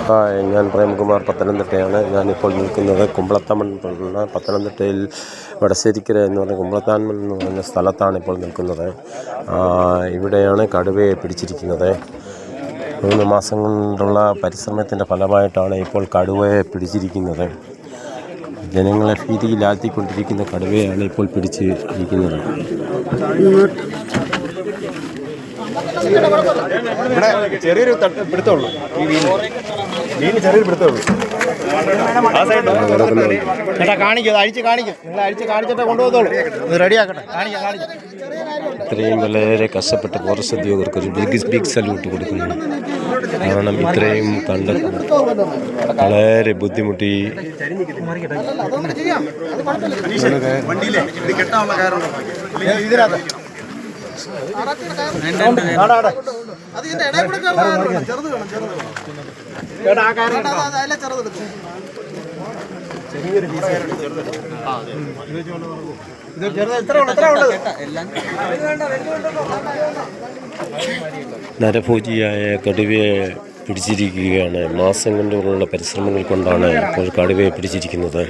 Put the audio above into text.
Hi, ഞാൻ പ്രേംകുമാർ, പത്തനംതിട്ടയാണ്. ഞാനിപ്പോൾ നിൽക്കുന്നത് കുമ്പളത്തമ്മൻ എന്ന പത്തനംതിട്ടയിൽ വടശ്ശേരിക്കര എന്ന് പറഞ്ഞ കുമ്പളത്താൻമൻ എന്ന് പറഞ്ഞ സ്ഥലത്താണ് ഇപ്പോൾ നിൽക്കുന്നത്. ഇവിടെയാണ് കടുവയെ പിടിച്ചിരിക്കുന്നത്. 3 മാസം കൊണ്ടുള്ള പരിശ്രമത്തിൻ്റെ ഫലമായിട്ടാണ് ഇപ്പോൾ കടുവയെ പിടിച്ചിരിക്കുന്നത്. ജനങ്ങളെ ഭീതിയിലാഴ്ത്തിക്കൊണ്ടിരിക്കുന്ന കടുവയാണ് ഇപ്പോൾ പിടിച്ചിരിക്കുന്നത്. ഇവിടെ ചെറിയൊരു പിടുത്തമുള്ളൂ, ഈ വീടിന് ചെറിയൊരു പിടുത്തമുള്ളൂ. ചേട്ടാ കാണിക്കും, അത് അഴിച്ച് കാണിക്കും. നിങ്ങൾ അഴിച്ച് കാണിച്ചിട്ടേ കൊണ്ടുപോകത്തുള്ളൂ. ഇത് റെഡിയാക്കട്ടെ. കാണിക്കാം. ഇത്രയും വളരെ കഷ്ടപ്പെട്ട് ഫോറസ്റ്റ് ഉദ്യോഗർക്ക് ഒരു ബിഗ് സല്യൂട്ട് കൊടുക്കുന്നു. കാരണം ഇത്രയും വളരെ ബുദ്ധിമുട്ടി. നരഭോജിയായ കടുവയെ പിടിച്ചിരിക്കുകയാണ്. മാസം കൊണ്ടുള്ള പരിശ്രമങ്ങൾ കൊണ്ടാണ് ഇപ്പോൾ കടുവയെ പിടിച്ചിരിക്കുന്നത്.